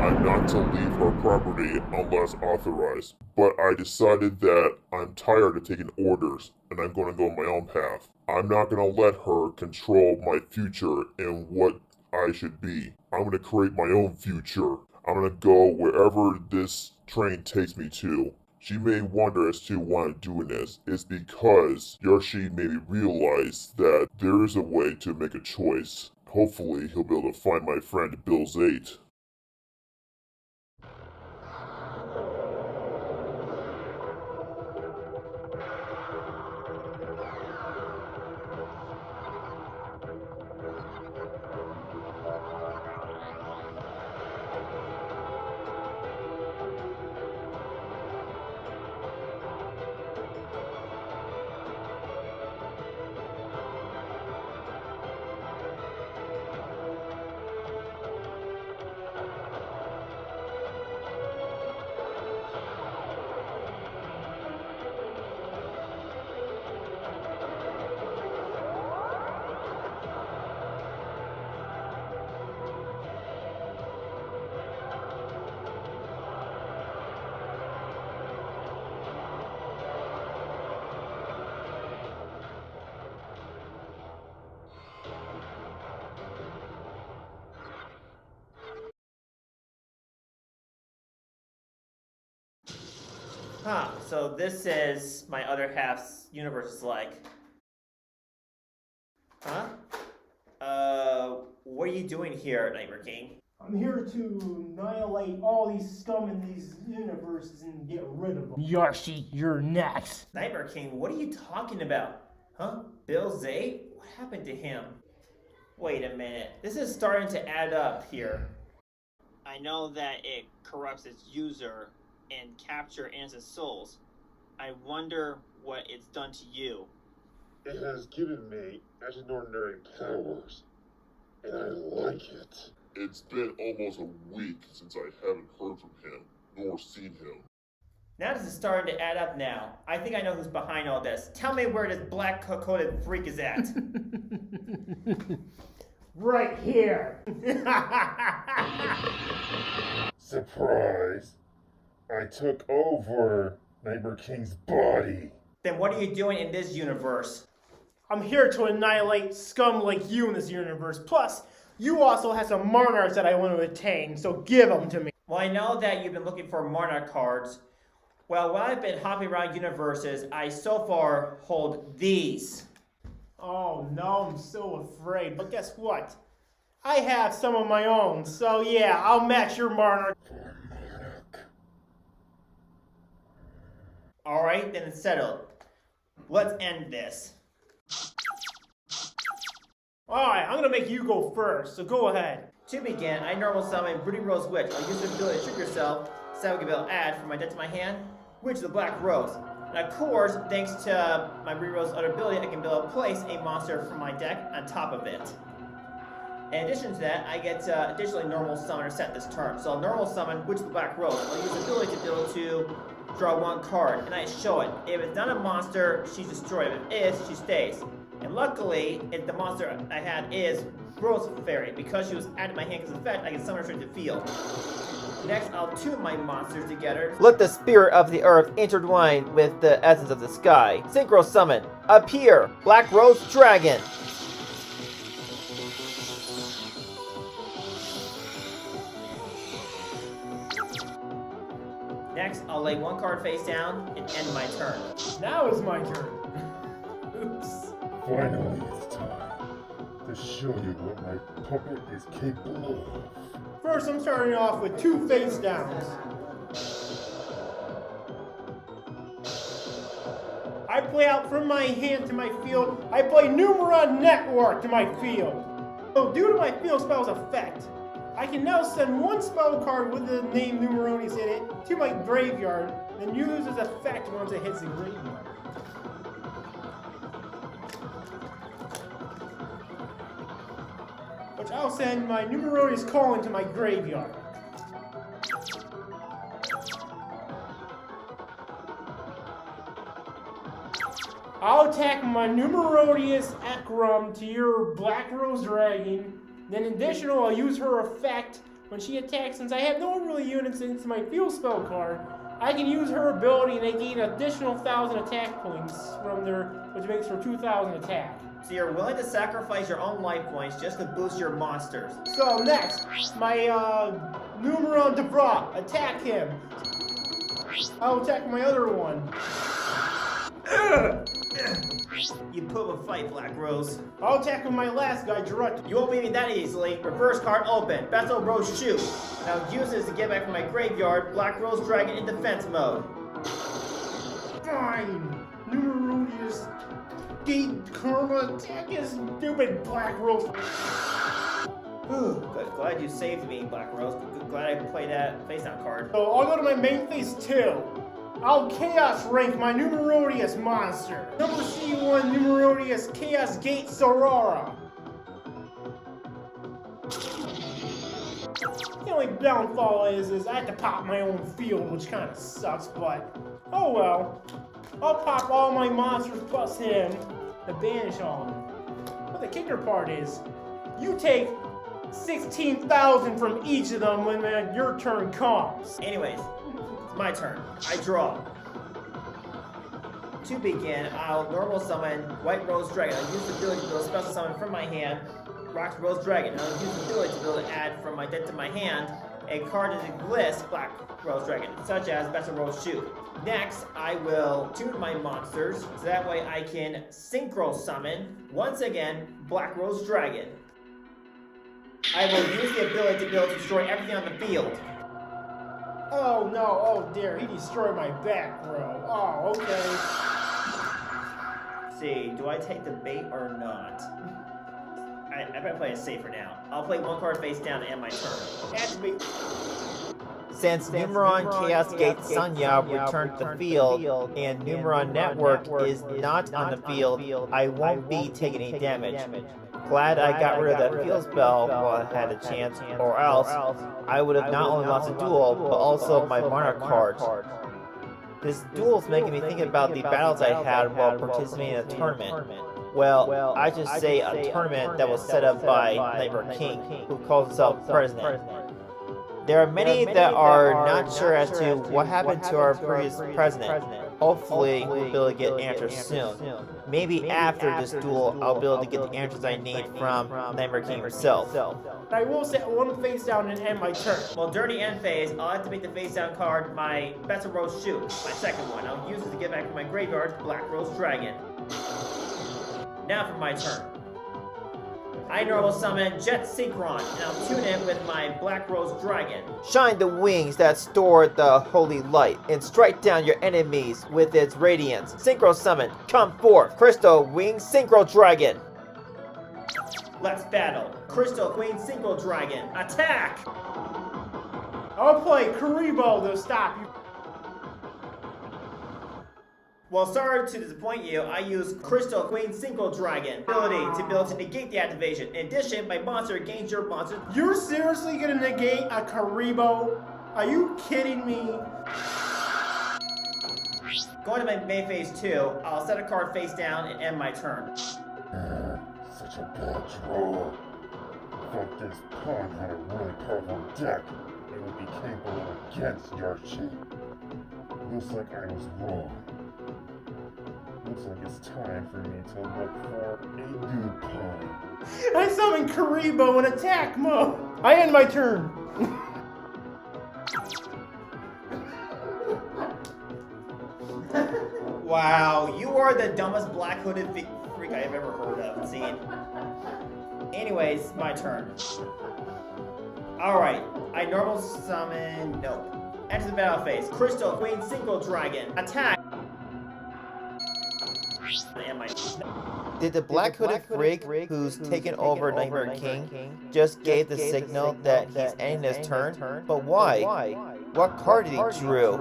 I'm not to leave her property unless authorized. But I decided that I'm tired of taking orders, and I'm going to go my own path. I'm not going to let her control my future and what I should be. I'm going to create my own future. I'm going to go wherever this train takes me to. She may wonder as to why I'm doing this. It's because Yarshi made me realize that there is a way to make a choice. Hopefully, he'll be able to find my friend Bill's 8. Huh, so this is my other half's universe is like. Huh? What are you doing here, Nightmare King? I'm here to annihilate all these scum in these universes and get rid of them. Yarshi, you're next. Nightmare King, what are you talking about? Huh? Bill Zay? What happened to him? Wait a minute. This is starting to add up here. I know that it corrupts its user and capture innocent souls. I wonder what it's done to you. It has given me extraordinary powers, and I like it. It's been almost a week since I haven't heard from him, nor seen him. Now this is starting to add up now. I think I know who's behind all this. Tell me where this black-coated freak is at. Right here. Surprise! I took over Nightmare King's body. Then what are you doing in this universe? I'm here to annihilate scum like you in this universe. Plus, you also have some monarchs that I want to attain, so give them to me. Well, I know that you've been looking for monarch cards. Well, while I've been hopping around universes, I so far hold these. Oh no, I'm so afraid. But guess what? I have some of my own, so yeah, I'll match your monarch. Alright, then it's settled. Let's end this. Alright, I'm gonna make you go first, so go ahead. To begin, I normal summon Broody Rose Witch. I'll use the ability to trick yourself, so I will give an add from my deck to my hand, which is the Black Rose. And of course, thanks to my Broody Rose's other ability, I can place a monster from my deck on top of it. In addition to that, I get additionally normal summon or set this turn. So I'll normal summon, which is the Black Rose. I'll use the ability to be able to draw one card, and I show it. If it's not a monster, she's destroyed. If it is, she stays. And luckily, if the monster I had is Rose Fairy, because she was added to my hand as effect, I can summon her straight to field. Next, I'll tune my monsters together. Let the spirit of the earth intertwine with the essence of the sky. Synchro summon. Appear. Black Rose Dragon. Next, I'll lay one card face down and end my turn. Now is my turn. Oops. Finally, it's time to show you what my puppet is capable of. First, I'm starting off with 2 face downs. I play out from my hand to my field. I play Numeron Network to my field. So due to my field spell's effect, I can now send one spell card with the name Numeronis in it to my graveyard, then use its effect once it hits the graveyard. Which I'll send my Numeronis Calling to my graveyard. I'll attack my Numerodius Akram to your Black Rose Dragon. Then additional, I'll use her effect when she attacks, since I have no really units into my field spell card, I can use her ability and they gain an additional 1,000 attack points from their, which makes her 2,000 attack. So you're willing to sacrifice your own life points just to boost your monsters. So next, my Numeron Devra, attack him. I'll attack my other one. You put up a fight, Black Rose. I'll attack with my last guy, Gerard. You won't beat me that easily. Reverse card open. Battle Rose shoot. Now use this to get back from my graveyard. Black Rose Dragon in defense mode. Fine. Numerodius Gate Karma, attack his stupid Black Rose. Good. Glad you saved me, Black Rose. Glad I played that face down card. So I'll go to my main phase 2. I'll Chaos rank my Numerodius monster. Number C1 Numerodius Chaos Gate Sorara. The only downfall is I have to pop my own field, which kind of sucks, but oh well. I'll pop all my monsters plus him to banish all of them. But the kicker part is, you take 16,000 from each of them when your turn comes. Anyways, it's my turn. I draw. To begin, I'll normal summon White Rose Dragon. I'll use the ability to build a special summon from my hand, Rock Rose Dragon. I'll use the ability to build an add from my deck to my hand a card that lists Black Rose Dragon, such as Battle Rose Shoot. Next, I will tune my monsters, so that way I can Synchro Summon, once again, Black Rose Dragon. I will use the ability to be able to destroy everything on the field. Oh no, oh dear, he destroyed my back row. Oh, okay. See, do I take the bait or not? I better play it safer now. I'll play one card face down to end my turn. Activate. Since Numeron Chaos Gate Sunya returned to the field and Numeron Network is not on the field, I won't be taking any damage. Glad I got rid of that field spell while I had a chance, or else I would have not only lost a duel, but also my Monarch cards. This duel's making me think about the battles I had while participating in a tournament. Well, I just say a tournament that was set up by Nightmare King, who calls himself President. There are many that are not sure as to what happened to our previous president. Hopefully, we'll be able to get answers soon. Maybe after this duel, I'll be able to get the answers I need from Nightmare King himself. I will set one face down and end my turn. Well, during the end phase, I'll activate the face down card, my Battle Rose Shoot, my second one. I'll use it to get back from my graveyard, Black Rose Dragon. Now for my turn. I normal summon Jet Synchron, and I'll tune in with my Black Rose Dragon. Shine the wings that store the holy light, and strike down your enemies with its radiance. Synchro summon, come forth, Crystal Wing Synchro Dragon. Let's battle. Crystal Queen Synchro Dragon, attack! I'll play Karibo to stop you. Well, sorry to disappoint you, I use Crystal Queen Synchro Dragon ability to be able to negate the activation. In addition, my monster gains your monster. You're seriously gonna negate a Karibo? Are you kidding me? Going to my main phase 2, I'll set a card face down and end my turn. Such a bad draw. Thought this pawn had a really powerful deck. It would be capable against Yarshi. Looks like I was wrong. Looks like it's time for me to look for a new pawn. I summon Karibo in attack mode. I end my turn. Wow, you are the dumbest black hooded freak I have ever heard of and seen. Anyways, my turn. Alright, I normal summon. Nope. Enter the battle phase. Crystal Queen Synchro Dragon. Attack! Did the Black Hooded Freak, who's taken over Nightmare King, just gave the signal that he's ending his turn? But why? What card did he drew?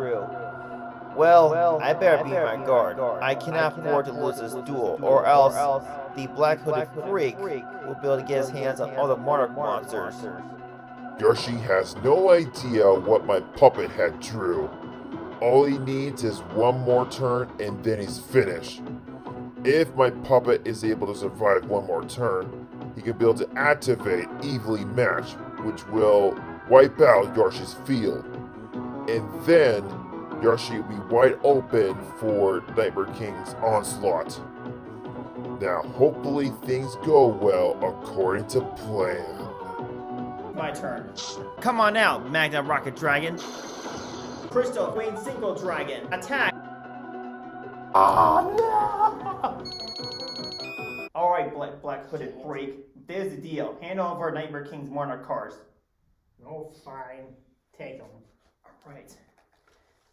Well, I better be my guard. I cannot afford to lose this duel, or else the Black Hooded Freak will be able to get his hands on all the Monarch monsters. Yarshi has no idea what my puppet had drew. All he needs is one more turn and then he's finished. If my puppet is able to survive one more turn, he can be able to activate Evilly Match, which will wipe out Yarshi's field. And then Yarshi will be wide open for Nightmare King's onslaught. Now, hopefully things go well according to plan. My turn. Come on out, Magna Rocket Dragon. Crystal Queen Single Dragon. Attack! Oh no! Alright, Black Hooded Freak. There's the deal. Hand over Nightmare King's Monarch cards. Oh, fine. Take them. Alright.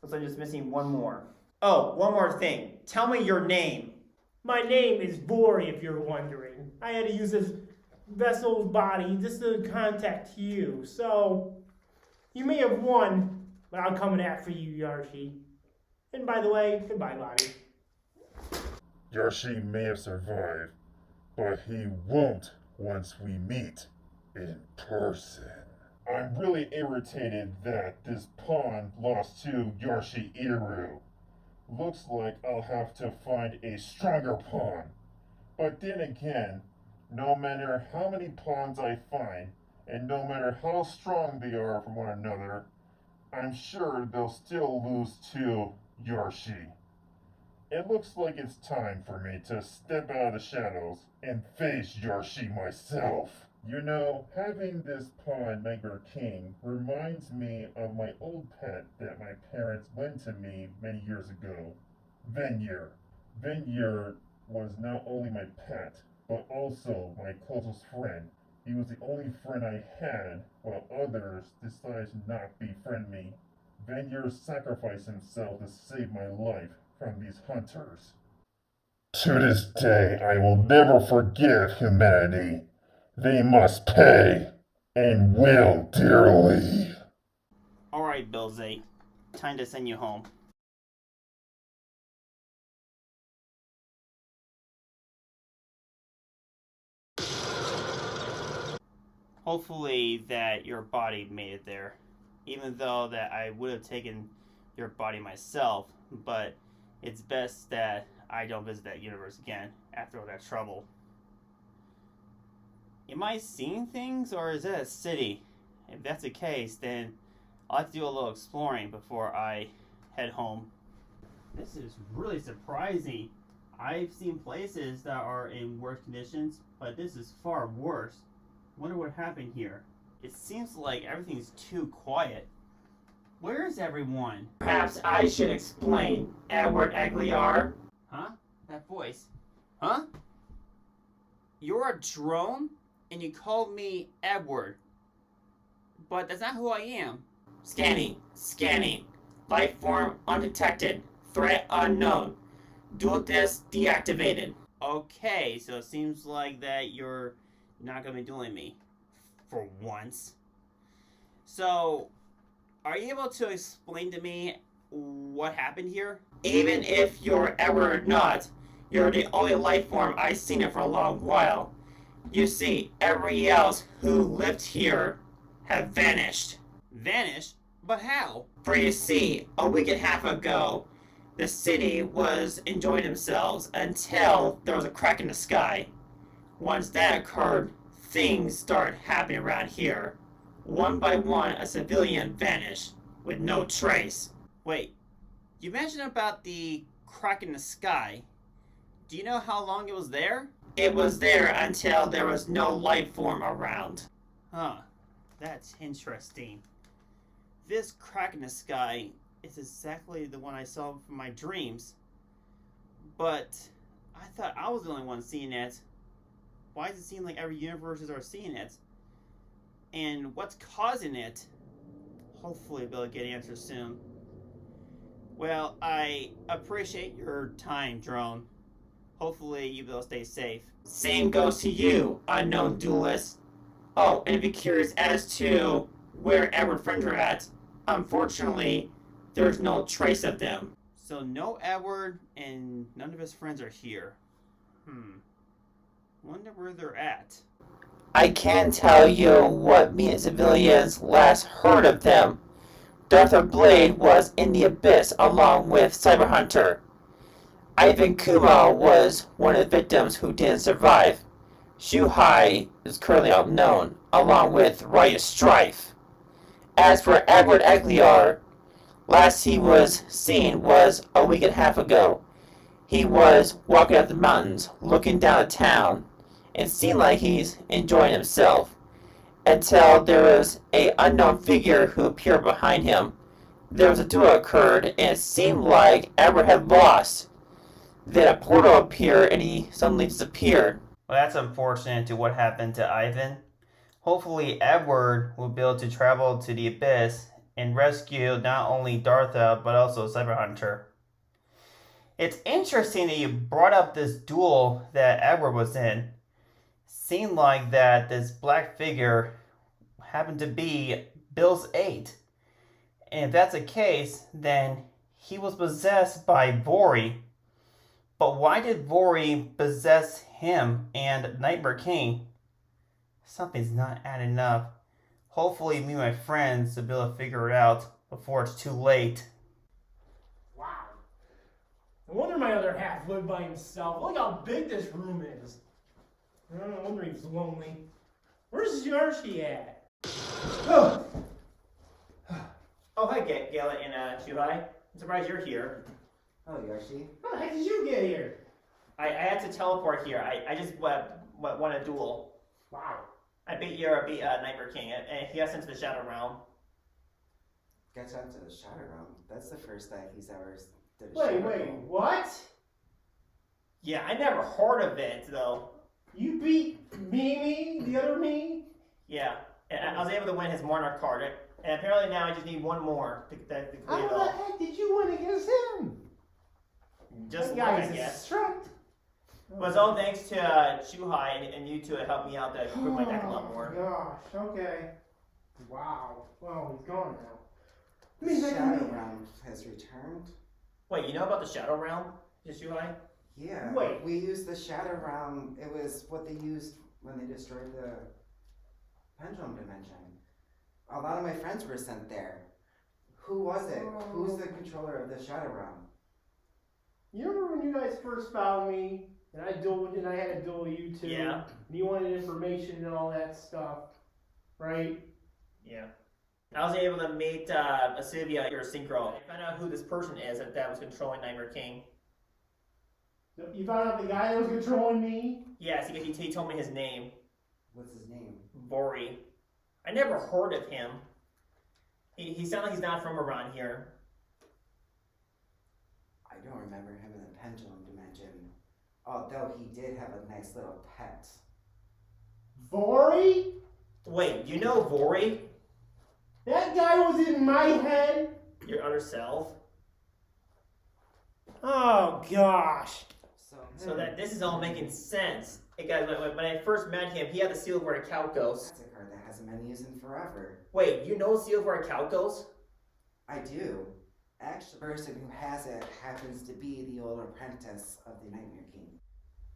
Looks like I'm just missing one more. Oh, one more thing. Tell me your name. My name is Bori, if you're wondering. I had to use this vessel's body just to contact you. So, you may have won, but I'm coming after you, Yarshi. And by the way, goodbye, body. Yarshi may have survived, but he won't once we meet in person. I'm really irritated that this pawn lost to Yarshi Iru. Looks like I'll have to find a stronger pawn. But then again, no matter how many pawns I find, and no matter how strong they are from one another, I'm sure they'll still lose to Yarshi. It looks like it's time for me to step out of the shadows and face Yarshi myself. You know, having this pawn, Nightmare King, reminds me of my old pet that my parents lent to me many years ago, Venyur. Venyur was not only my pet, but also my closest friend. He was the only friend I had, while others decided to not befriend me. Venyur sacrificed himself to save my life from these hunters. To this day, I will never forgive humanity. They must pay, and will dearly. Alright, Bilze. Time to send you home. Hopefully that your body made it there. Even though that I would have taken your body myself, but it's best that I don't visit that universe again after all that trouble. Am I seeing things, or is that a city? If that's the case, then I'll have to do a little exploring before I head home. This is really surprising. I've seen places that are in worse conditions, but this is far worse. Wonder what happened here. It seems like everything's too quiet. Where is everyone? Perhaps I should explain, Edward Aguilar. Huh? That voice. Huh? You're a drone? And you called me Edward. But that's not who I am. Scanning. Life form undetected. Threat unknown. Duelist deactivated. Okay, so it seems like that you're not going to be dueling me. For once. So, are you able to explain to me what happened here? Even if you're ever not, you're the only life form I've seen it for a long while. You see, everybody else who lived here have vanished. Vanished? But how? For you see, a week and a half ago, the city was enjoying themselves until there was a crack in the sky. Once that occurred, things started happening around here. One by one, a civilian vanished, with no trace. Wait, you mentioned about the crack in the sky. Do you know how long it was there? It was there until there was no life form around. Huh, that's interesting. This crack in the sky is exactly the one I saw from my dreams. But I thought I was the only one seeing it. Why does it seem like every universes are seeing it? And what's causing it? Hopefully we'll be able to get answers soon. Well, I appreciate your time, drone. Hopefully you will stay safe. Same goes to you, unknown duelist. Oh, and if you're curious as to where Edward friends are at, unfortunately, there's no trace of them. So no Edward and none of his friends are here. Wonder where they're at. I can tell you what me and civilians last heard of them. Darth Blade was in the abyss along with Cyber Hunter. Ivan Kuma was one of the victims who didn't survive. Shuhai is currently unknown, along with Riot Strife. As for Edward Egliar, last he was seen was a week and a half ago. He was walking up the mountains, looking down at town, and seemed like he's enjoying himself, until there was a unknown figure who appeared behind him. There was a duel occurred, and it seemed like Edward had lost. Then a portal appeared, and he suddenly disappeared. Well, that's unfortunate to what happened to Ivan. Hopefully, Edward will be able to travel to the Abyss and rescue not only Dartha, but also Cyber Hunter. It's interesting that you brought up this duel that Edward was in. Seemed like that this black figure happened to be Bill's aide. And if that's the case, then he was possessed by Vori. But why did Vori possess him and Nightmare King? Something's not adding up. Hopefully me and my friends will be able to figure it out before it's too late. Wow. No wonder my other half lived by himself. Look how big this room is. No wonder he's lonely. Where's Yarshi at? Oh, Oh, hi, Gala and Shuhai. I'm surprised you're here. Oh, Yarshi. how the heck did you get here? I had to teleport here. I just won a duel. Wow. I beat Nightmare King, and he got sent to the Shadow Realm. Got sent to the Shadow Realm. That's the first that he's ever did a Wait, Shadow wait, Realm. what? Yeah, I never heard of it, though. You beat Mimi, the other me? Yeah, and I was able to win his Monarch card, and apparently now I just need one more to complete it How the all. heck did you win against him? Just that luck, guy I is a guess. strut. But it's all thanks to Shuhai and you two to help me out to improve my deck a lot more. Gosh, okay. Wow. Well, he's gone now. I mean, The that Shadow can be- Realm has returned. Wait, you know about the Shadow Realm, Shuhai? Yeah. Wait. We used the Shadow Realm. It was what they used when they destroyed the Pendulum Dimension. A lot of my friends were sent there. Who was it? Who's the controller of the Shadow Realm? You remember when you guys first found me, and I had to duel you two? Yeah. And you wanted information and all that stuff, right? Yeah. I was able to meet Sylvia, your synchro. I found out who this person is that was controlling Nightmare King. You found out the guy that was controlling me? Yes, he told me his name. What's his name? Vori. I never heard of him. He sounds like he's not from around here. I don't remember him in the Pendulum Dimension. Although he did have a nice little pet. Vori? Wait, you know Vori? That guy was in my head? Your other self? Oh, gosh. So that this is all making sense. Hey guys, when I first met him, he had the seal where a Calcos. That's a card that hasn't been used in forever. Wait, you know seal where a Calcos? I do. Actually, the person who has it happens to be the old apprentice of the Nightmare King.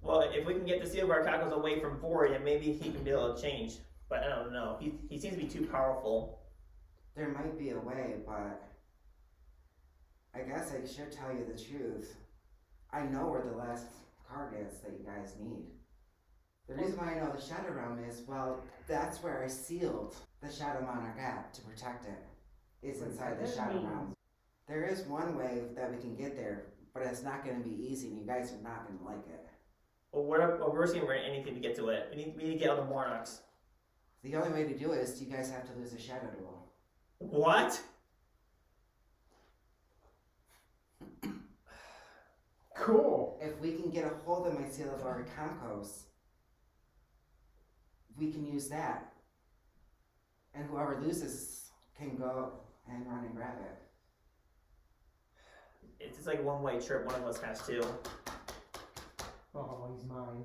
Well, if we can get the seal where a Calcos away from Vori, then maybe he can be able to change. But I don't know. He seems to be too powerful. There might be a way, but I guess I should tell you the truth. I know where the last card is that you guys need. The reason why I know the Shadow Realm is, well, that's where I sealed the Shadow Monarch at to protect it. It's inside the Shadow Realm. There is one way that we can get there, but it's not going to be easy, and you guys are not going to like it. Well, we're risking anything to get to it. We need to get all the Monarchs. The only way to do it is you guys have to lose a Shadow Duel. What? Cool. If we can get a hold of my Seal of Oricancos, we can use that. And whoever loses can go and run and grab it. It's just like a one-way trip. One of us has to. Oh, he's mine.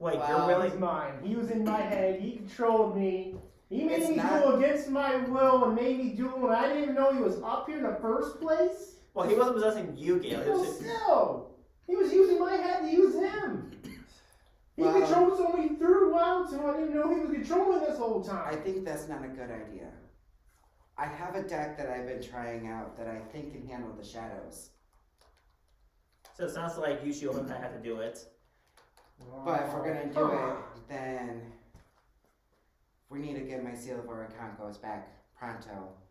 Wait, Wow. you're really? He's mine. He was in my head. He controlled me. He made It's me not- duel against my will and made me duel when I didn't even know he was up here in the first place. Well, he wasn't possessing you, Gale. He Well, was just... still. He was using my head to use him. He Wow. controlled so he threw out, so I didn't know he was controlling this whole I time. think that's not a good idea. I have a deck that I've been trying out that I think can handle the shadows. So it sounds like you should have to do it. But if we're gonna do it, then we need to get my Seal of Oricancos back Pronto.